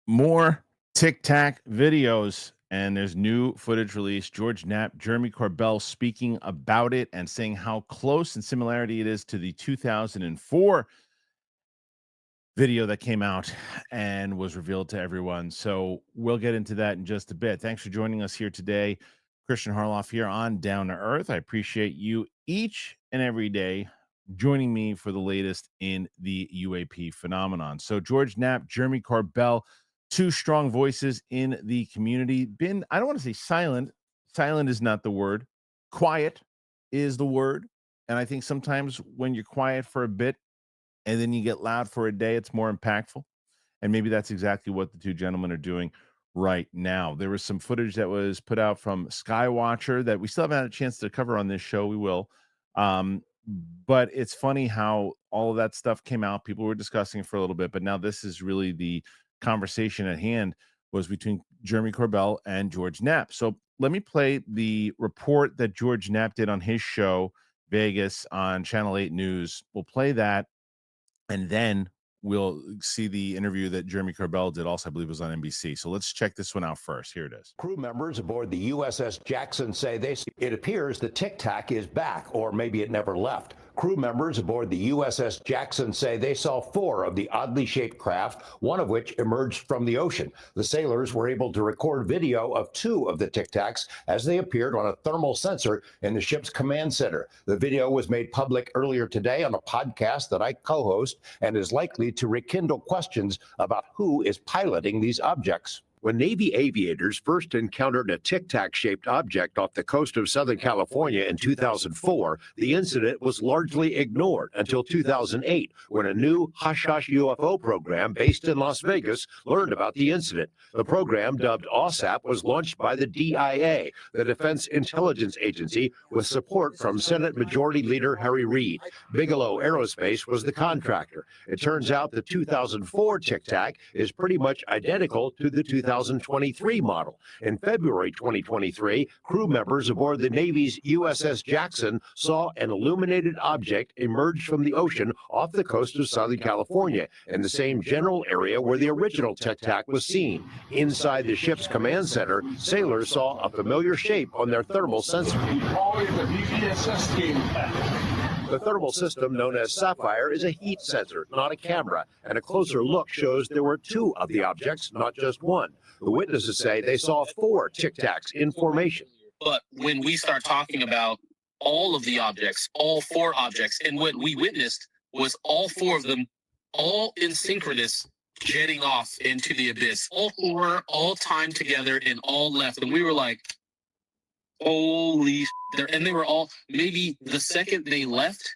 More Tic Tac videos, and there's new footage released. George Knapp, Jeremy Corbell speaking about it and saying how close in similarity it is to the 2004 video that came out and was revealed to everyone. So we'll get into that in just a bit. Thanks for joining us here today. Kristian HArloff here on Down to Earth. I appreciate you each and every day joining me for the latest in the UAP phenomenon. So George Knapp, Jeremy Corbell, two strong voices in the community. Been, I don't want to say silent. Silent is not the word. Quiet is the word. And I think sometimes when you're quiet for a bit, and then you get loud for a day, it's more impactful. And maybe that's exactly what the two gentlemen are doing right now. There was some footage that was put out from Skywatcher that we still haven't had a chance to cover on this show. We will. Um, but it's funny how all of that stuff came out. People were discussing it for a little bit, but now this is really the conversation at hand was between Jeremy Corbell and George Knapp. So let me play the report that George Knapp did on his show, Vegas, on Channel 8 News. We'll play that, and then we'll see the interview that Jeremy Corbell did also, I believe, was on NBC. So let's check this one out first. Here it is. Crew members aboard the USS Jackson say it appears the Tic Tac is back, or maybe it never left. Crew members aboard the USS Jackson say they saw 4 of the oddly shaped craft, one of which emerged from the ocean. The sailors were able to record video of 2 of the Tic Tacs as they appeared on a thermal sensor in the ship's command center. The video was made public earlier today on a podcast that I co-host and is likely to rekindle questions about who is piloting these objects. When Navy aviators first encountered a Tic Tac-shaped object off the coast of Southern California in 2004, the incident was largely ignored until 2008, when a new Hush Hush UFO program based in Las Vegas learned about the incident. The program, dubbed OSAP, was launched by the DIA, the Defense Intelligence Agency, with support from Senate Majority Leader Harry Reid. Bigelow Aerospace was the contractor. It turns out the 2004 Tic Tac is pretty much identical to the 2023 model. In February 2023, crew members aboard the Navy's USS Jackson saw an illuminated object emerge from the ocean off the coast of Southern California, in the same general area where the original Tic Tac was seen. Inside the ship's command center, sailors saw a familiar shape on their thermal sensor. The thermal system, known as Sapphire, is a heat sensor, not a camera, and a closer look shows there were 2 of the objects, not just 1. The witnesses say they saw 4 Tic Tacs in formation. But when we start talking about all of the objects, all 4 objects, and what we witnessed was all 4 of them, all in synchronous, jetting off into the abyss. All 4, all timed together, and all left. And we were like, holy and they were all, maybe the second they left,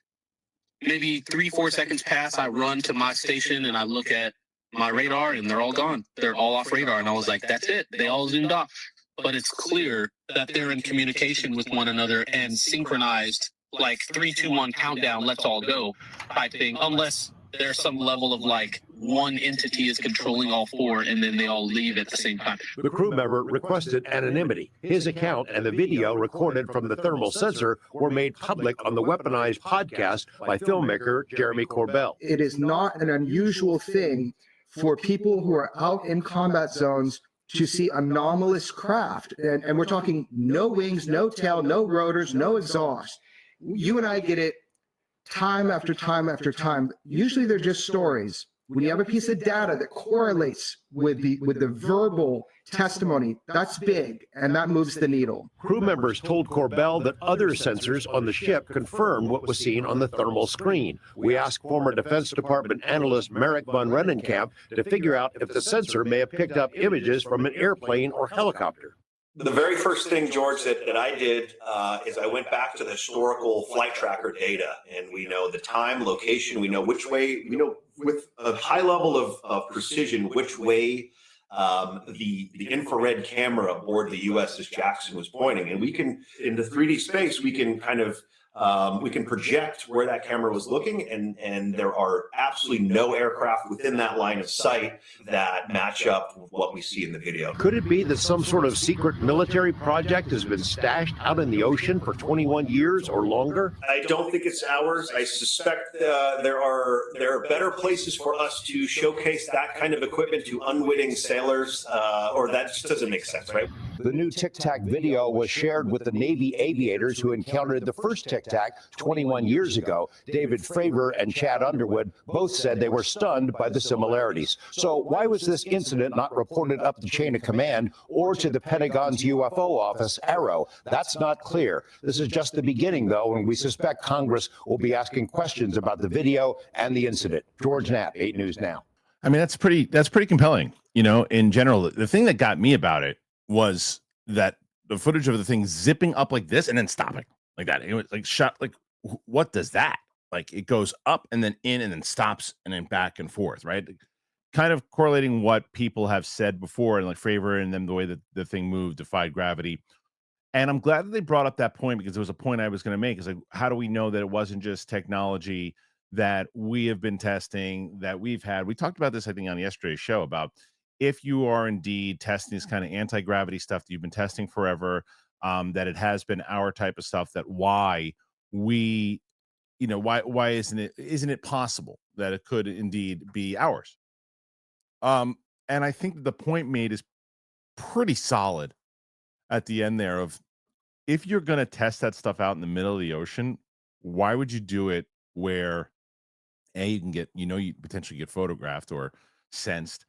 maybe 3-4 seconds pass, I run to my station and I look at my radar and they're all gone. They're all off radar. And I was like, that's it. They all zoomed off. But it's clear that they're in communication with one another and synchronized, like 3, 2, 1 countdown, let's all go type thing, unless there's some level of like one entity is controlling all 4 and then they all leave at the same time. The crew member requested anonymity. His account and the video recorded from the thermal sensor were made public on the Weaponized podcast by filmmaker Jeremy Corbell. It is not an unusual thing for people who are out in combat zones to see anomalous craft. And we're talking no wings, no tail, no rotors, no exhaust. You and I get it time after time after time. Usually they're just stories. When you have a piece of data that correlates with the verbal testimony, that's big, and that moves the needle. Crew members told Corbell that other sensors on the ship confirmed what was seen on the thermal screen. We asked former Defense Department analyst Merrick von Rennenkamp to figure out if the sensor may have picked up images from an airplane or helicopter. The very first thing, George, that I did is I went back to the historical flight tracker data, and we know the time, location, we know which way, we know with a high level of precision which way the infrared camera aboard the USS Jackson was pointing. And we can, in the 3D space, we can kind of We can project where that camera was looking, and there are absolutely no aircraft within that line of sight that match up with what we see in the video. Could it be that some sort of secret military project has been stashed out in the ocean for 21 years or longer? I don't think it's ours. I suspect there are better places for us to showcase that kind of equipment to unwitting sailors, or that just doesn't make sense, right? The new Tic Tac video was shared with the Navy aviators who encountered the first Tic Tac 21 years ago. David Fravor and Chad Underwood both said they were stunned by the similarities. So why was this incident not reported up the chain of command or to the Pentagon's UFO office, AARO? That's not clear. This is just the beginning, though, and we suspect Congress will be asking questions about the video and the incident. George Knapp, 8 News Now. I mean, that's pretty compelling. You know, in general, the thing that got me about it was that the footage of the thing zipping up like this and then stopping like that. It was like shot. Like, what does that? Like, it goes up and then in and then stops and then back and forth, right? Kind of correlating what people have said before, and like Fravor and them, the way that the thing moved defied gravity. And I'm glad that they brought up that point, because it was a point I was going to make. Is like, how do we know that it wasn't just technology that we have been testing, that we've had? We talked about this, I think, on yesterday's show, about if you are indeed testing this kind of anti-gravity stuff that you've been testing forever, that it has been our type of stuff, that why we, you know, why isn't it possible that it could indeed be ours? And I think the point made is pretty solid at the end there of, if you're going to test that stuff out in the middle of the ocean, why would you do it where you can get, you potentially get photographed or sensed?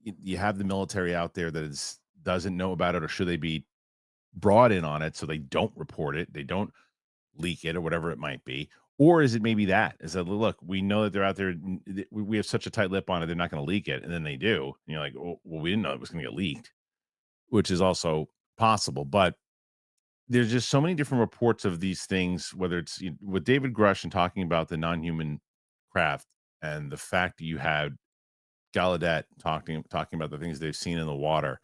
You have the military out there that doesn't know about it, or should they be brought in on it so they don't report it, they don't leak it, or whatever it might be? Or is it maybe that is that, look, we know that they're out there, we have such a tight lip on it, they're not going to leak it, and then they do, and you're like, oh, well, we didn't know it was going to get leaked, which is also possible. But there's just so many different reports of these things, whether it's with David Grush and talking about the non-human craft, and the fact that you had Gallaudet talking about the things they've seen in the water,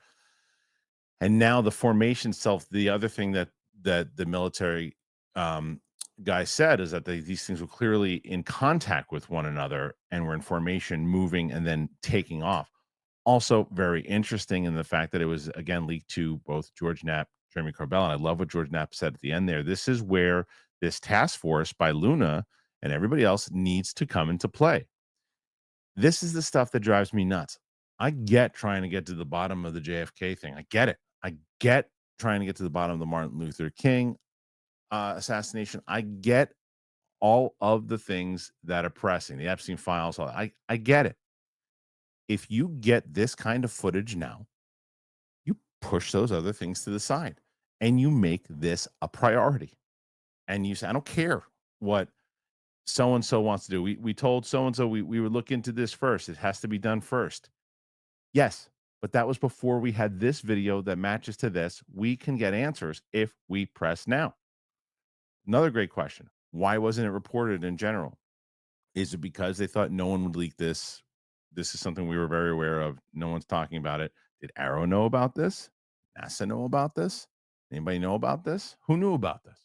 and now the formation itself. The other thing that the military guy said is that these things were clearly in contact with one another and were in formation, moving and then taking off. Also very interesting in the fact that it was, again, leaked to both George Knapp, Jeremy Corbell, and I love what George Knapp said at the end there. This is where this task force by Luna and everybody else needs to come into play. This is the stuff that drives me nuts. I get trying to get to the bottom of the JFK thing. I get it. I get trying to get to the bottom of the Martin Luther King assassination. I get all of the things that are pressing, the Epstein files. I get it. If you get this kind of footage now, you push those other things to the side and you make this a priority. And you say, I don't care what so-and-so wants to do. We told so-and-so we would look into this first. It has to be done first. Yes, but that was before we had this video that matches to this. We can get answers if we press now. Another great question. Why wasn't it reported in general? Is it because they thought no one would leak this? This is something we were very aware of. No one's talking about it. Did AARO know about this? NASA know about this? Anybody know about this? Who knew about this?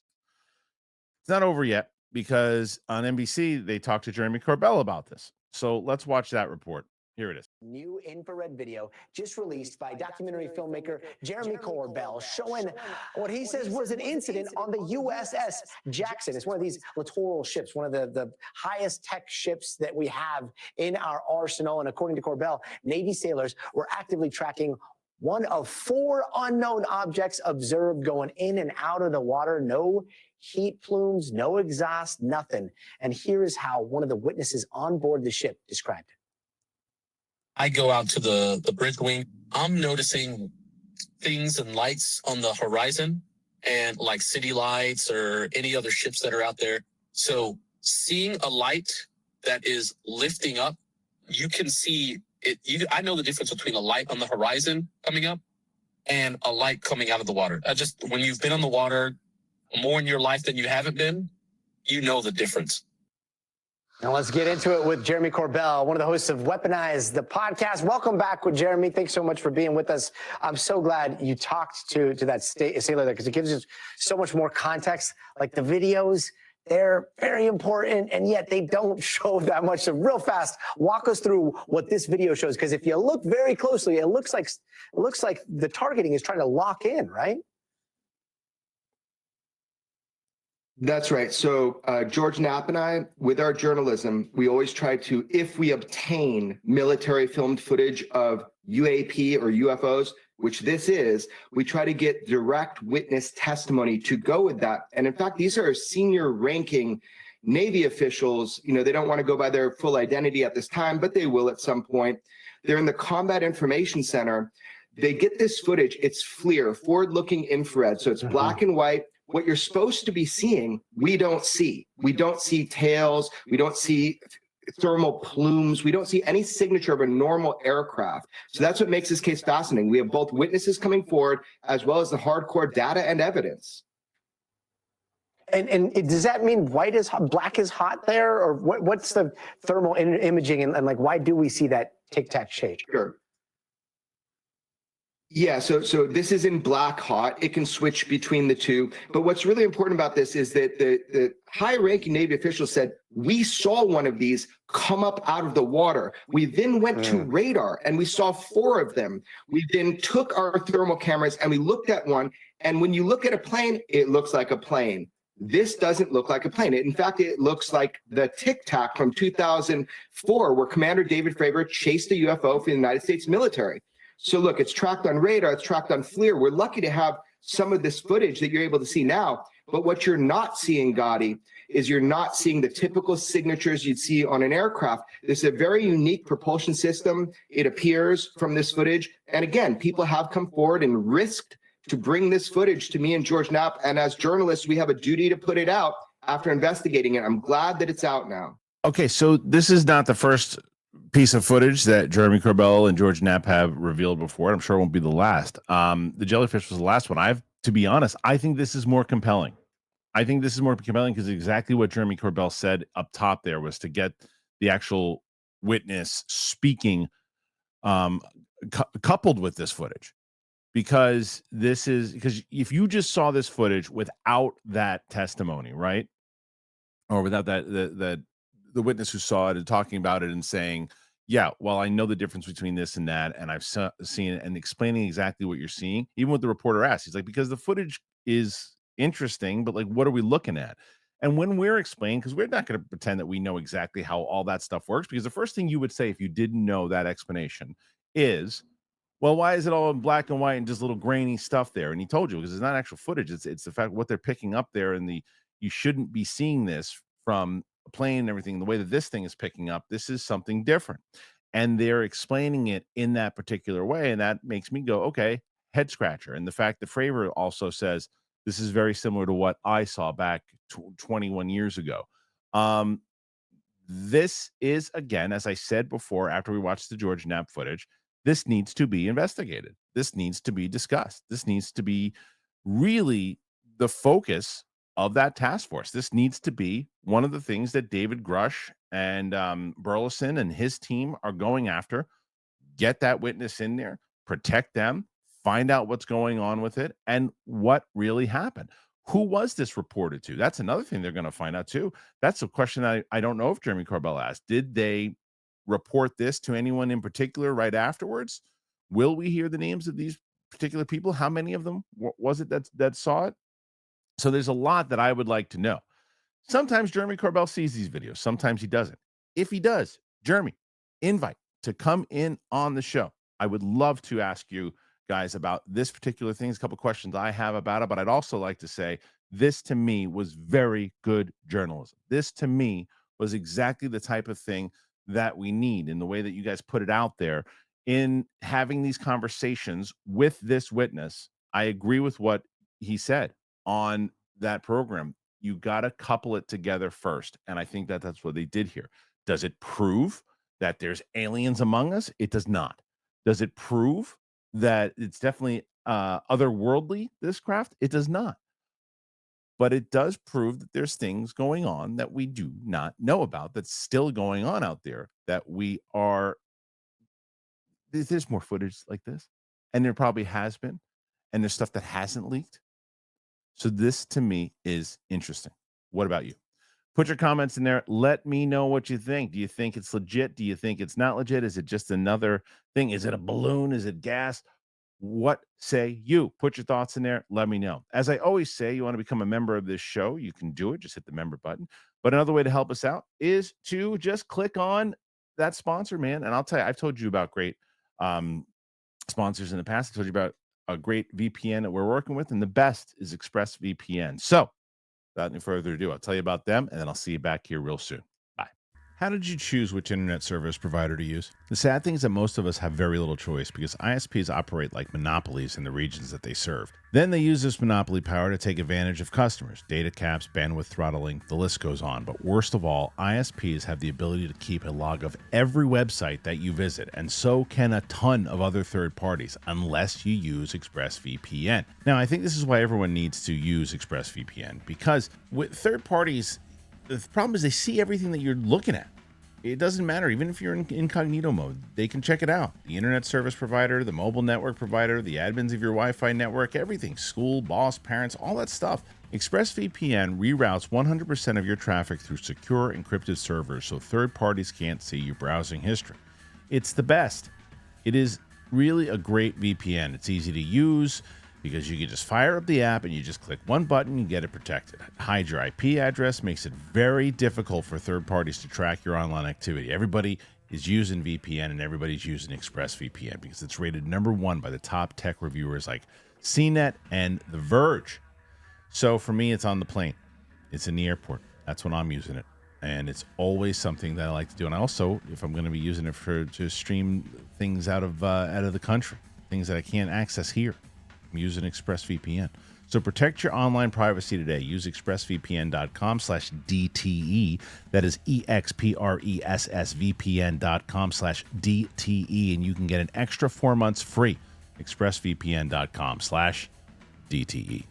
It's not over yet, because on NBC, they talked to Jeremy Corbell about this. So let's watch that report. Here it is. New infrared video just released by documentary filmmaker Jeremy Corbell, showing what he says was an incident on the USS Jackson. It's one of these littoral ships, one of the highest tech ships that we have in our arsenal. And according to Corbell, Navy sailors were actively tracking one of 4 unknown objects observed going in and out of the water. No heat plumes, no exhaust, nothing. And here is how one of the witnesses on board the ship described it. I go out to the bridge wing. I'm noticing things and lights on the horizon, and like city lights or any other ships that are out there. So seeing a light that is lifting up, you can see it. I know the difference between a light on the horizon coming up and a light coming out of the water. When you've been on the water more in your life than you haven't been, you know the difference. Now let's get into it with Jeremy Corbell, one of the hosts of Weaponize, the podcast. Welcome back with Jeremy. Thanks so much for being with us. I'm so glad you talked to that sailor there because it gives us so much more context. Like the videos, they're very important, and yet they don't show that much. So real fast, walk us through what this video shows, because if you look very closely, it looks like the targeting is trying to lock in, right? That's right. So George Knapp and I, with our journalism, we always try to, if we obtain military filmed footage of UAP or UFOs, which this is, we try to get direct witness testimony to go with that. And in fact, these are senior ranking Navy officials. You know, they don't want to go by their full identity at this time, but they will at some point. They're in the Combat Information Center. They get this footage. It's FLIR, forward-looking infrared. So it's black and white. What you're supposed to be seeing, we don't see. We don't see tails. We don't see thermal plumes. We don't see any signature of a normal aircraft. So that's what makes this case fascinating. We have both witnesses coming forward as well as the hardcore data and evidence. And does that mean black is hot there, or what's the thermal imaging and like why do we see that Tic Tac shape? Sure. Yeah, so this is in black hot. It can switch between the two. But what's really important about this is that the high-ranking Navy official said, we saw one of these come up out of the water. We then went to radar and we saw 4 of them. We then took our thermal cameras and we looked at one. And when you look at a plane, it looks like a plane. This doesn't look like a plane. In fact, it looks like the Tic Tac from 2004, where Commander David Fravor chased a UFO for the United States military. So look, it's tracked on radar, it's tracked on FLIR. We're lucky to have some of this footage that you're able to see now. But what you're not seeing, Gotti, is you're not seeing the typical signatures you'd see on an aircraft. This is a very unique propulsion system, it appears, from this footage. And again, people have come forward and risked to bring this footage to me and George Knapp. And as journalists, we have a duty to put it out after investigating it. I'm glad that it's out now. Okay, so this is not the first piece of footage that Jeremy Corbell and George Knapp have revealed before. I'm sure it won't be the last. The jellyfish was the last one. To be honest, I think this is more compelling. I think this is more compelling because exactly what Jeremy Corbell said up top there was to get the actual witness speaking coupled with this footage. Because if you just saw this footage without that testimony, right? Or without that, the witness who saw it and talking about it and saying, yeah, well, I know the difference between this and that, and I've seen it, and explaining exactly what you're seeing, even what the reporter asked, he's like, because the footage is interesting, but like, what are we looking at? And when we're explaining, because we're not going to pretend that we know exactly how all that stuff works, because the first thing you would say if you didn't know that explanation is, well, why is it all in black and white and just little grainy stuff there? And he told you, because it's not actual footage. It's the fact what they're picking up there, and you shouldn't be seeing this from a plane and everything. The way that this thing is picking up, this is something different. And they're explaining it in that particular way. And that makes me go, okay, head scratcher. And the fact that Fravor also says, this is very similar to what I saw back 21 years ago. This is, again, as I said before, after we watched the George Knapp footage, this needs to be investigated. This needs to be discussed. This needs to be really the focus of that task force. This needs to be one of the things that David Grush and Burleson and his team are going after. Get that witness in there, protect them, find out what's going on with it, and what really happened. Who was this reported to? That's another thing they're going to find out too. That's a question I don't know if Jeremy Corbell asked. Did they report this to anyone in particular right afterwards? Will we hear the names of these particular people? How many of them was it that saw it? So there's a lot that I would like to know. Sometimes Jeremy Corbell sees these videos. Sometimes he doesn't. If he does, Jeremy, invite to come in on the show. I would love to ask you guys about this particular thing. There's a couple questions I have about it, but I'd also like to say this to me was very good journalism. This to me was exactly the type of thing that we need in the way that you guys put it out there in having these conversations with this witness. I agree with what he said on that program. You got to couple it together first. And I think that that's what they did here. Does it prove that there's aliens among us? It does not. Does it prove that it's definitely otherworldly, this craft? It does not. but it does prove that there's things going on that we do not know about that's still going on out there that we are there's more footage like this, and there probably has been, and there's stuff that hasn't leaked. So this to me is interesting. What about you? Put your comments in there. Let me know what you think. Do you think it's legit? Do you think it's not legit? Is it just another thing? Is it a balloon? Is it gas? What say you? Put your thoughts in there. Let me know. As I always say, you want to become a member of this show, you can do it. Just hit the member button. But another way to help us out is to just click on that sponsor, man. And I'll tell you, I've told you about great um, sponsors in the past. I told you about a great VPN that we're working with, and the best is ExpressVPN. So without any further ado, I'll tell you about them, and then I'll see you back here real soon. Bye. How did you choose which internet service provider to use? The sad thing is that most of us have very little choice because ISPs operate like monopolies in the regions that they serve. Then they use this monopoly power to take advantage of customers, data caps, bandwidth throttling, the list goes on. But worst of all, ISPs have the ability to keep a log of every website that you visit, and so can a ton of other third parties, unless you use ExpressVPN. Now, I think this is why everyone needs to use ExpressVPN, because with third parties, the problem is they see everything that you're looking at. It doesn't matter. Even if you're in incognito mode, they can check it out. The internet service provider, the mobile network provider, the admins of your Wi-Fi network, everything, school, boss, parents, all that stuff. ExpressVPN reroutes 100% of your traffic through secure encrypted servers so third parties can't see your browsing history. It's the best. It is really a great VPN. It's easy to use because you can just fire up the app and you just click one button and get it protected. Hide your IP address makes it very difficult for third parties to track your online activity. Everybody is using VPN and everybody's using ExpressVPN because it's rated #1 by the top tech reviewers like CNET and The Verge. So for me, it's on the plane. It's in the airport. That's when I'm using it. And it's always something that I like to do. And I also, if I'm going to be using it to stream things out of the country, things that I can't access here, I'm using ExpressVPN. So protect your online privacy today. Use expressvpn.com/DTE. That is expressvpn.com/DTE. And you can get an extra 4 months free. expressvpn.com/DTE.